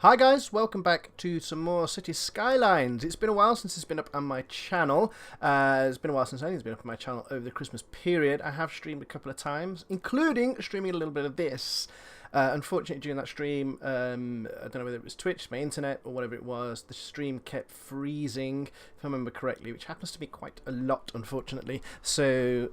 Hi guys, welcome back to some more City Skylines. It's been a while since it's been up on my channel. It's been a while since anything's been up on my channel over the Christmas period. I have streamed a couple of times, including streaming a little bit of this. Unfortunately, during that stream, I don't know whether it was Twitch, my internet, or whatever it was, the stream kept freezing, if I remember correctly, which happens to be quite a lot, unfortunately. So,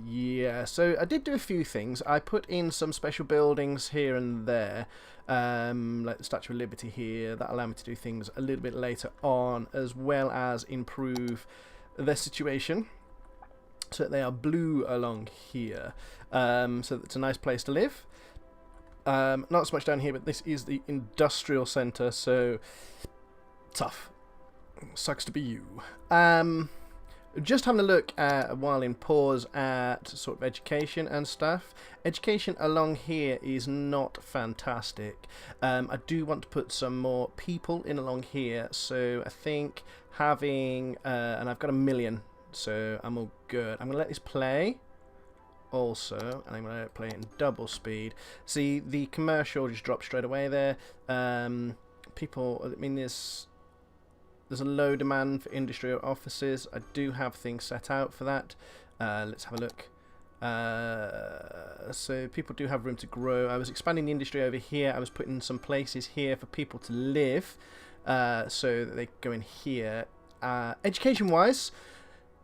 yeah, so I did do a few things. I put in some special buildings here and there, like the Statue of Liberty here, that allow me to do things a little bit later on, as well as improve their situation, so that they are blue along here, so that it's a nice place to live. Not so much down here, but this is the industrial centre, so tough. Sucks to be you. Just having a look at, while in pause, at sort of education and stuff. Education along here is not fantastic. I do want to put some more people in along here, so I think having, and I've got 1 million, so I'm all good. I'm going to let this play. Also, and I'm going to play it in double speed. See, the commercial just dropped straight away there. People, I mean, there's a low demand for industrial offices. I do have things set out for that. Let's have a look. So people do have room to grow. I was expanding the industry over here. I was putting some places here for people to live, so that they go in here. Education-wise,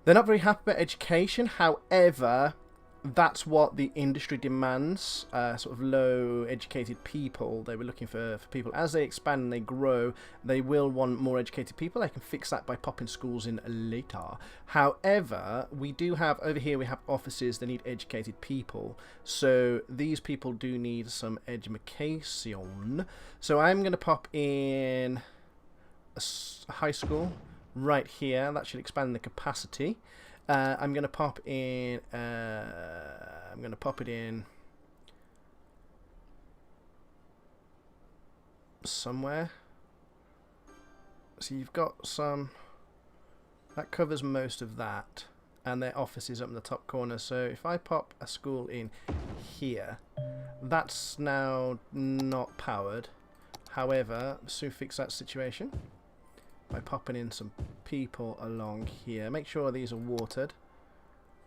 they're not very happy about education. However, that's what the industry demands, sort of low educated people. They were looking for people. As they expand and they grow, they will want more educated people. I can fix that by popping schools in later. However, we do have, over here we have offices that need educated people. So these people do need some education. So I'm going to pop in a high school right here. That should expand the capacity. I'm going to pop in, I'm going to pop it in somewhere. So you've got some, that covers most of that, and their office is up in the top corner. So if I pop a school in here, that's now not powered. However, soon fix that situation by popping in some people along here. Make sure these are watered.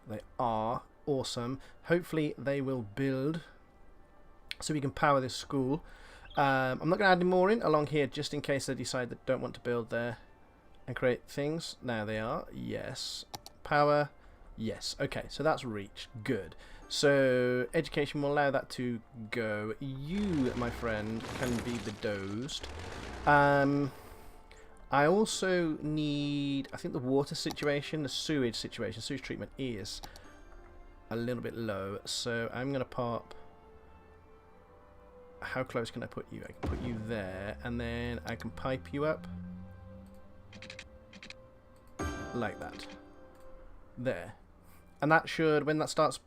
They are. Awesome. Hopefully they will build so we can power this school. I'm not going to add any more in along here just in case they decide they don't want to build there and create things. Now they are. Yes. Power. Yes. Okay, so that's reached. Good. So education will allow that to go. You, my friend, can be bedosed. I also need, I think the water situation, the sewage situation, sewage treatment is a little bit low. So I'm going to pop, how close can I put you? I can put you there, and then I can pipe you up like that. There. And that should, when that starts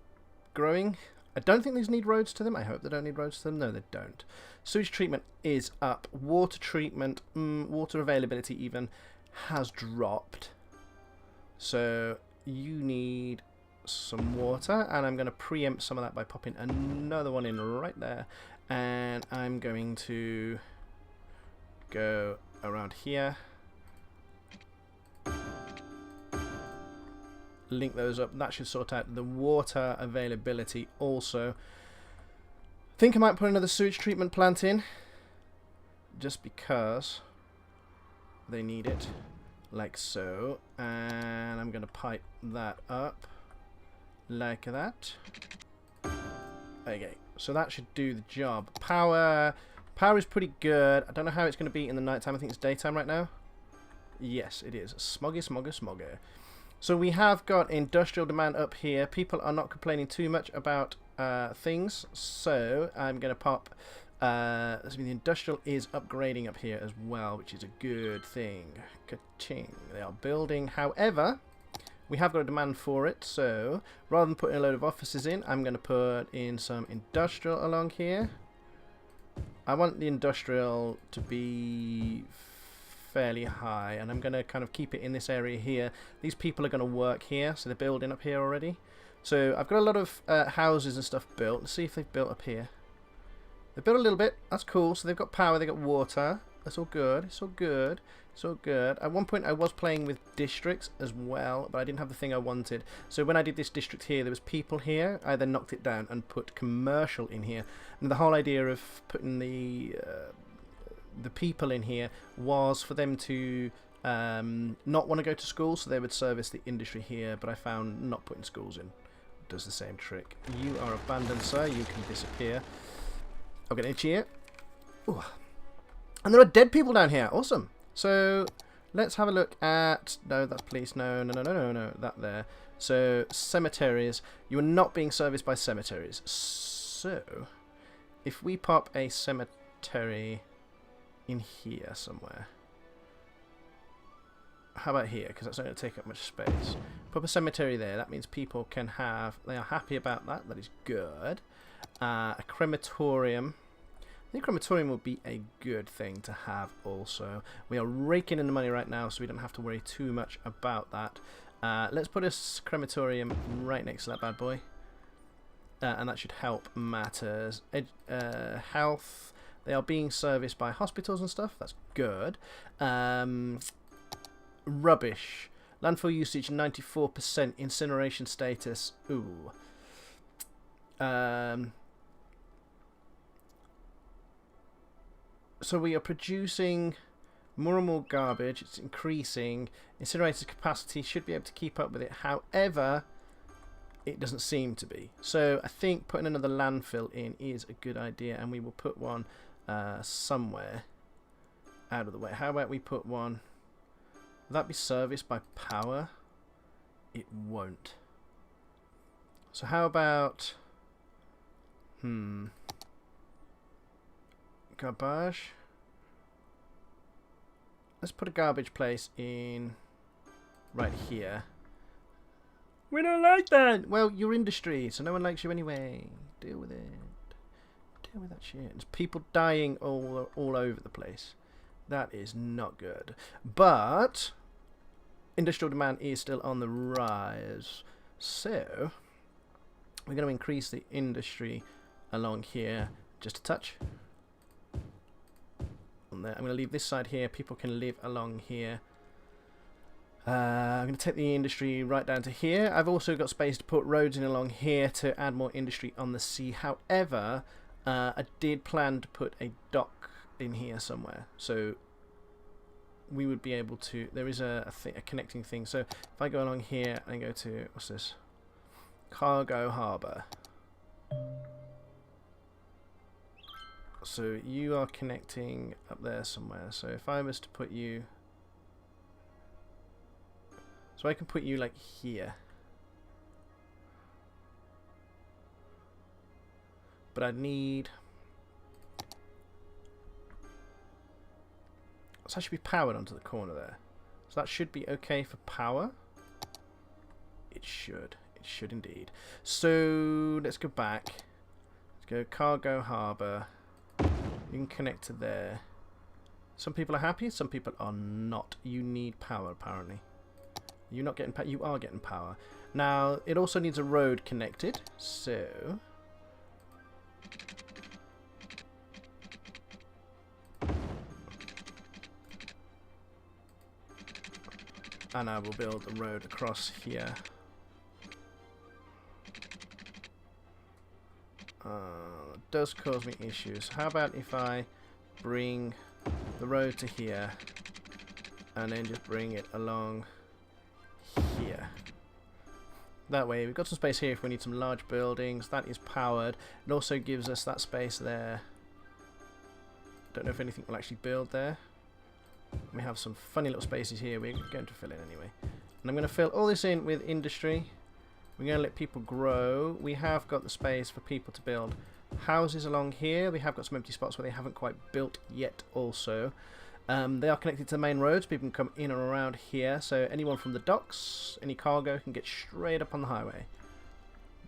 growing, I don't think these need roads to them. I hope they don't need roads to them. No, they don't. Sewage treatment is up. Water treatment, water availability even, has dropped. So you need some water, and I'm going to preempt some of that by popping another one in right there. And I'm going to go around here. Link those up. That should sort out the water availability also. I think I might put another sewage treatment plant in just because they need it, like so. And I'm going to pipe that up like that. Okay, so that should do the job. Power is pretty good. I don't know how it's going to be in the nighttime. I think it's daytime right now. Yes, it is. Smoggy, smoggy, smoggy. So we have got industrial demand up here. People are not complaining too much about things. So I'm going to pop... the industrial is upgrading up here as well, which is a good thing. Ka-ching. They are building. However, we have got a demand for it. So rather than putting a load of offices in, I'm going to put in some industrial along here. I want the industrial to be fairly high, and I'm going to kind of keep it in this area here. These people are going to work here, so they're building up here already. So I've got a lot of houses and stuff built. Let's see if they've built up here. They built a little bit. That's cool. So they've got power. They've got water. That's all good. It's all good. It's all good. At one point I was playing with districts as well, but I didn't have the thing I wanted. So when I did this district here, there was people here. I then knocked it down and put commercial in here. And the whole idea of putting the people in here was for them to not want to go to school, so they would service the industry here. But I found not putting schools in does the same trick. You are abandoned, sir. You can disappear. I'll get an itch here. Ooh. And there are dead people down here. Awesome. So let's have a look at... No, that's police. No. That there. So cemeteries. You are not being serviced by cemeteries. So if we pop a cemetery in here somewhere. How about here? Because that's not going to take up much space. Pop a cemetery there. That means people can have... They are happy about that. That is good. A crematorium. I think crematorium would be a good thing to have also. We are raking in the money right now, so we don't have to worry too much about that. Let's put a crematorium right next to that bad boy. And that should help matters. Health. They are being serviced by hospitals and stuff. That's good. Rubbish. Landfill usage 94%. Incineration status. Ooh. So we are producing more and more garbage. It's increasing. Incinerator capacity should be able to keep up with it. However, it doesn't seem to be. So I think putting another landfill in is a good idea, and we will put one somewhere out of the way. How about we put one... Will that be serviced by power? It won't. So how about... Garbage. Let's put a garbage place in right here. We don't like that. Well, you're industry, so no one likes you anyway. Deal with it. Deal with that shit. There's people dying all over the place. That is not good. But industrial demand is still on the rise. So we're going to increase the industry along here just a touch. On there. I'm going to leave this side here. People can live along here. I'm going to take the industry right down to here. I've also got space to put roads in along here to add more industry on the sea. However, I did plan to put a dock in here somewhere, so we would be able to... There is a connecting thing. So if I go along here and go to... What's this? Cargo Harbour. So you are connecting up there somewhere. So if I was to put you... So I can put you like here. But I'd need... So that should be powered onto the corner there. So that should be okay for power. It should. It should indeed. So let's go back. Let's go Cargo Harbour. You can connect to there. Some people are happy, some people are not. You need power apparently. You're not getting power. You are getting power. Now it also needs a road connected. So and I will build a road across here. It does cause me issues. How about if I bring the road to here and then just bring it along here. That way we've got some space here if we need some large buildings. That is powered. It also gives us that space there. Don't know if anything will actually build there. We have some funny little spaces here we're going to fill in anyway. And I'm going to fill all this in with industry. We're going to let people grow. We have got the space for people to build houses along here. We have got some empty spots where they haven't quite built yet also. They are connected to the main roads. People can come in and around here. So anyone from the docks, any cargo can get straight up on the highway.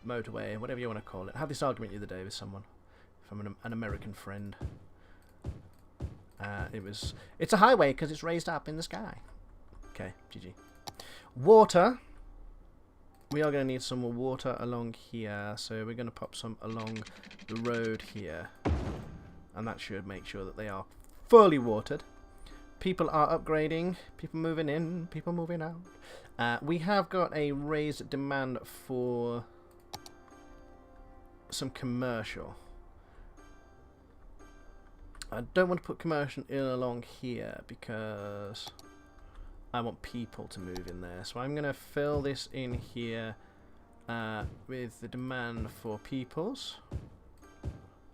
Motorway, whatever you want to call it. I had this argument the other day with someone from an American friend. It's a highway because it's raised up in the sky. Okay, GG. Water. We are going to need some more water along here, so we're going to pop some along the road here. and that should make sure that they are fully watered. People are upgrading, people moving in, people moving out. We have got a raised demand for some commercial. I don't want to put commercial in along here because I want people to move in there. So I'm going to fill this in here with the demand for peoples.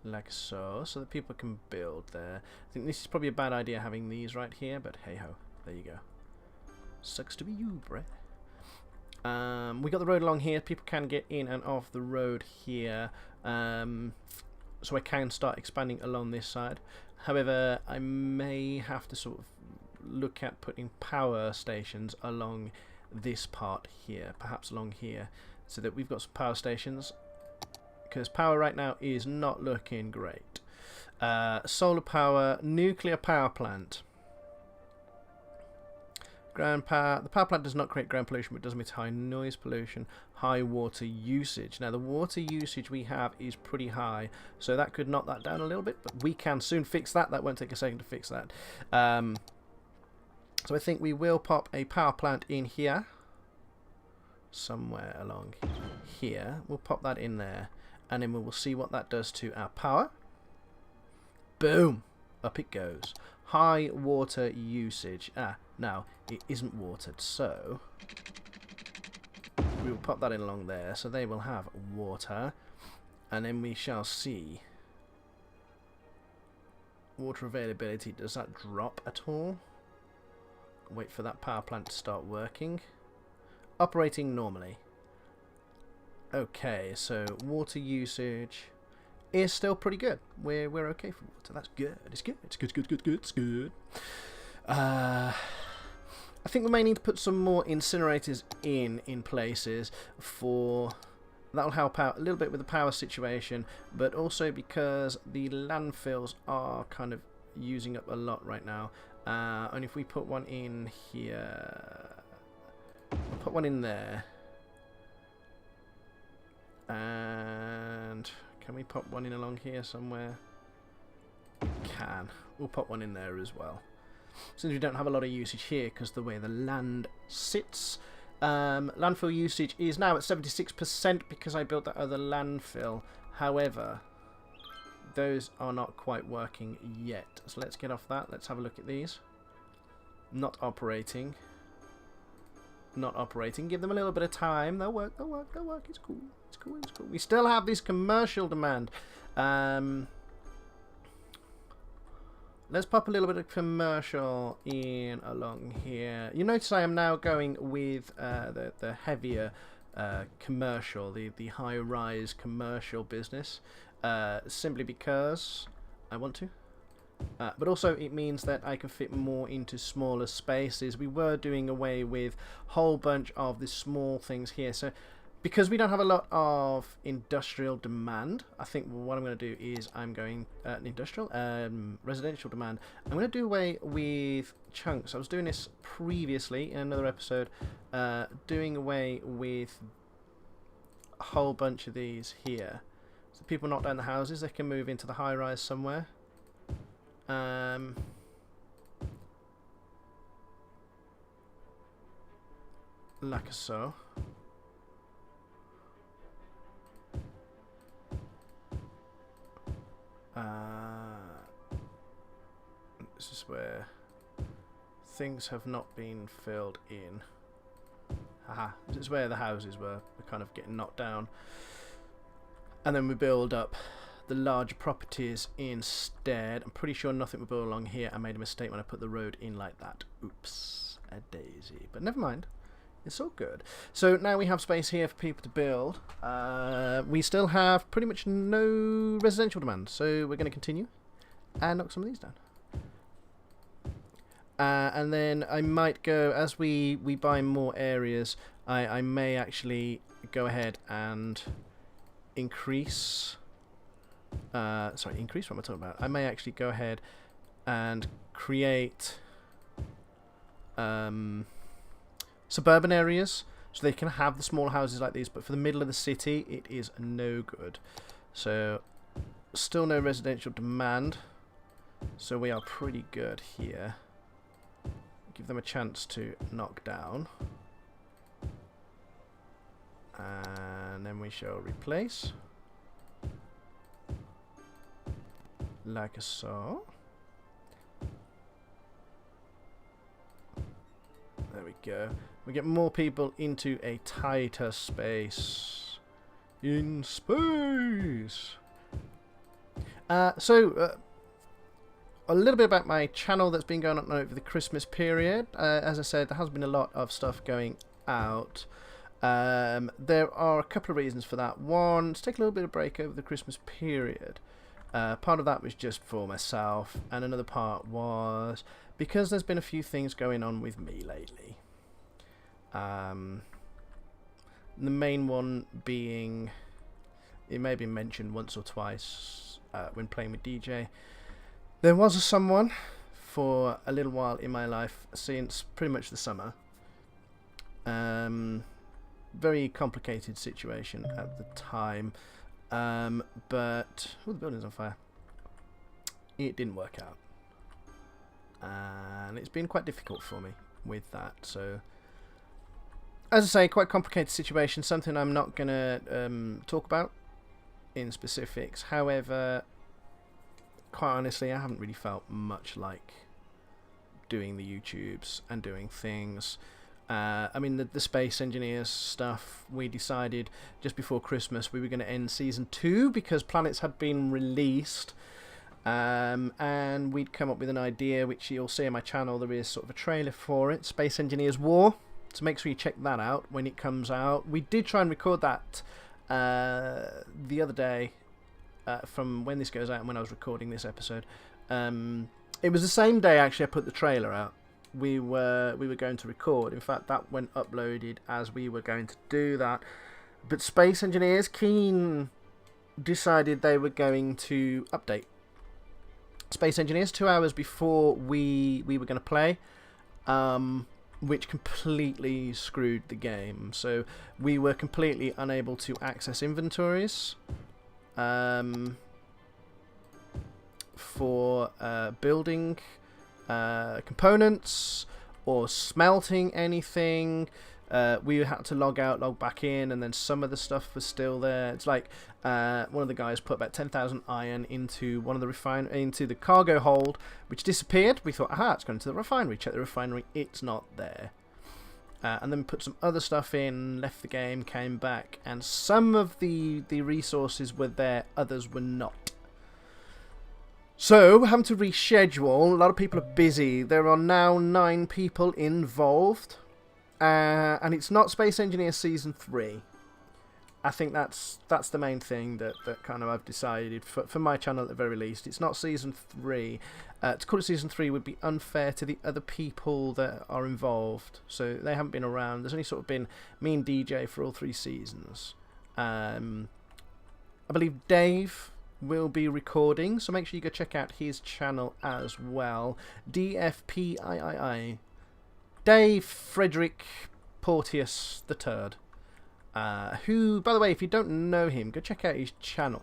Like so that people can build there. I think this is probably a bad idea having these right here, but hey ho, there you go. Sucks to be you, Brett. We got the road along here. People can get in and off the road here, so I can start expanding along this side. However, I may have to sort of look at putting power stations along this part here, perhaps along here, so that we've got some power stations. Because power right now is not looking great. Solar power, nuclear power plant. Ground power. The power plant does not create ground pollution, but does emit high noise pollution, high water usage. Now the water usage we have is pretty high, so that could knock that down a little bit, but we can soon fix that. That won't take a second to fix that. So I think we will pop a power plant in here. Somewhere along here. We'll pop that in there. And then we will see what that does to our power. Boom! Up it goes. High water usage. Now, it isn't watered, so we will pop that in along there. So they will have water. And then we shall see. Water availability. Does that drop at all? Wait for that power plant to start working. Operating normally. Okay, so water usage is still pretty good. We're okay for water. That's good. It's good. It's good. I think we may need to put some more incinerators in places for that'll help out a little bit with the power situation, but also because the landfills are kind of using up a lot right now. And if we put one in here, we'll put one in there. And can we pop one in along here somewhere? We can. We'll pop one in there as well. Since we don't have a lot of usage here because the way the land sits. Landfill usage is now at 76% because I built that other landfill. However, those are not quite working yet. So let's get off that. Let's have a look at these. Not operating. Not operating. Give them a little bit of time. They'll work. They'll work. They'll work. It's cool. It's cool. It's cool. We still have this commercial demand. Let's pop a little bit of commercial in along here. You notice I am now going with the heavier commercial, the high-rise commercial business, simply because I want to. But also it means that I can fit more into smaller spaces. We were doing away with a whole bunch of the small things here. So because we don't have a lot of industrial demand, I think what I'm going to do is I'm going residential demand. I'm going to do away with chunks. I was doing this previously in another episode, doing away with a whole bunch of these here. So people knock down the houses, they can move into the high-rise somewhere. Like so. This is where things have not been filled in. Haha, this is where the houses were kind of getting knocked down. And then we build up the larger properties instead. I'm pretty sure nothing will build along here. I made a mistake when I put the road in like that. Oops, a daisy. But never mind. It's all good. So now we have space here for people to build. We still have pretty much no residential demand, so we're going to continue and knock some of these down. And then I might go, as we buy more areas, I may actually go ahead and increase... increase what am I talking about? I may actually go ahead and create... suburban areas, so they can have the small houses like these, but for the middle of the city it is no good. So still no residential demand. So we are pretty good here. Give them a chance to knock down. And then we shall replace. Like so. There we go. We get more people into a tighter space. In space! A little bit about my channel that's been going on over the Christmas period. As I said, there has been a lot of stuff going out. There are a couple of reasons for that. One, to take a little bit of break over the Christmas period. Part of that was just for myself, and another part was because there's been a few things going on with me lately. The main one being, it may have been mentioned once or twice when playing with DJ. There was someone for a little while in my life since pretty much the summer. Very complicated situation at the time. But the building's on fire. It didn't work out, and it's been quite difficult for me with that. So, as I say, quite complicated situation. Something I'm not gonna talk about in specifics. However, quite honestly, I haven't really felt much like doing the YouTubes and doing things. I mean, the Space Engineers stuff, we decided just before Christmas we were going to end Season 2 because planets had been released, and we'd come up with an idea, which you'll see on my channel. There is sort of a trailer for it, Space Engineers War, so make sure you check that out when it comes out. We did try and record that the other day, from when this goes out and when I was recording this episode. It was the same day, actually, I put the trailer out. We were going to record. In fact, that went uploaded as we were going to do that. But Space Engineers Keen decided they were going to update Space Engineers 2 hours before we were going to play, which completely screwed the game. So we were completely unable to access inventories for building components or smelting anything. We had to log out, log back in, and then some of the stuff was still there. It's like one of the guys put about 10,000 iron into one of the into the cargo hold, which disappeared. We thought, aha, it's gone to the refinery. Check the refinery, it's not there. And then we put some other stuff in, left the game, came back, and some of the resources were there, others were not. So, we're having to reschedule. A lot of people are busy. There are now 9 people involved. And it's not Space Engineers Season 3. I think that's the main thing that kind of I've decided for my channel at the very least. It's not Season 3. To call it Season 3 would be unfair to the other people that are involved. So, they haven't been around. There's only sort of been me and DJ for all 3 seasons. I believe Dave will be recording, so make sure you go check out his channel as well. DFPIII, Dave Frederick Porteous III, who, by the way, if you don't know him, go check out his channel.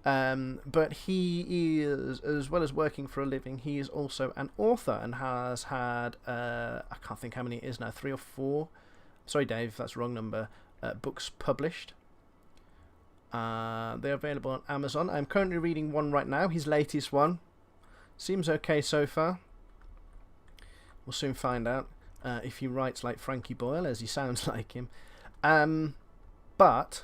But he is, as well as working for a living, he is also an author and has had, I can't think how many it is now, 3 or 4, sorry Dave, that's the wrong number, books published. They're available on Amazon. I'm currently reading one right now, his latest one. Seems okay so far. We'll soon find out if he writes like Frankie Boyle, as he sounds like him. But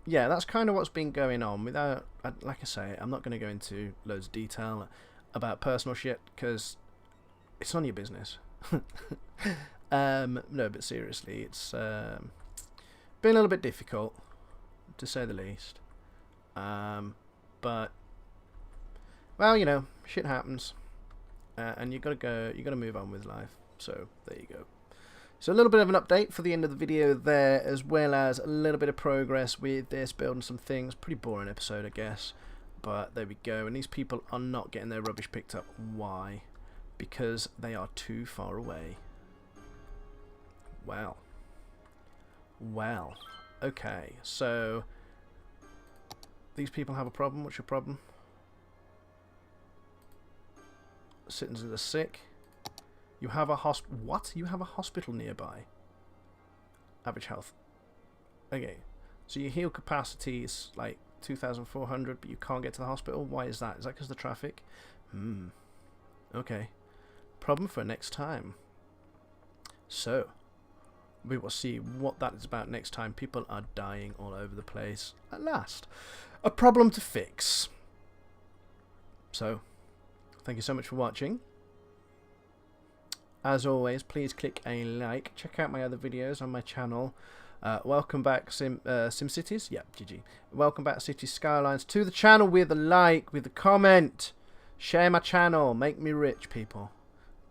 yeah, that's kind of what's been going on. Without, like I say, I'm not going to go into loads of detail about personal shit because it's none of your business. No, but seriously, it's been a little bit difficult, to say the least. But well, you know, shit happens, and you gotta move on with life. So there you go. So a little bit of an update for the end of the video there, as well as a little bit of progress with this, building some things. Pretty boring episode, I guess, but there we go. And these people are not getting their rubbish picked up. Why? Because they are too far away. Well, okay, so these people have a problem. What's your problem? Citizens of the sick. You have a what? You have a hospital nearby. Average health. Okay. So your heal capacity is like 2,400, but you can't get to the hospital. Why is that? Is that because of the traffic? Okay. Problem for next time. So, we will see what that is about next time. People are dying all over the place. At last. A problem to fix. So, thank you so much for watching. As always, please click a like. Check out my other videos on my channel. Welcome back, SimCities. Yep, GG. Welcome back, City Skylines. To the channel with a like, with a comment. Share my channel. Make me rich, people.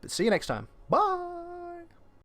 But see you next time. Bye.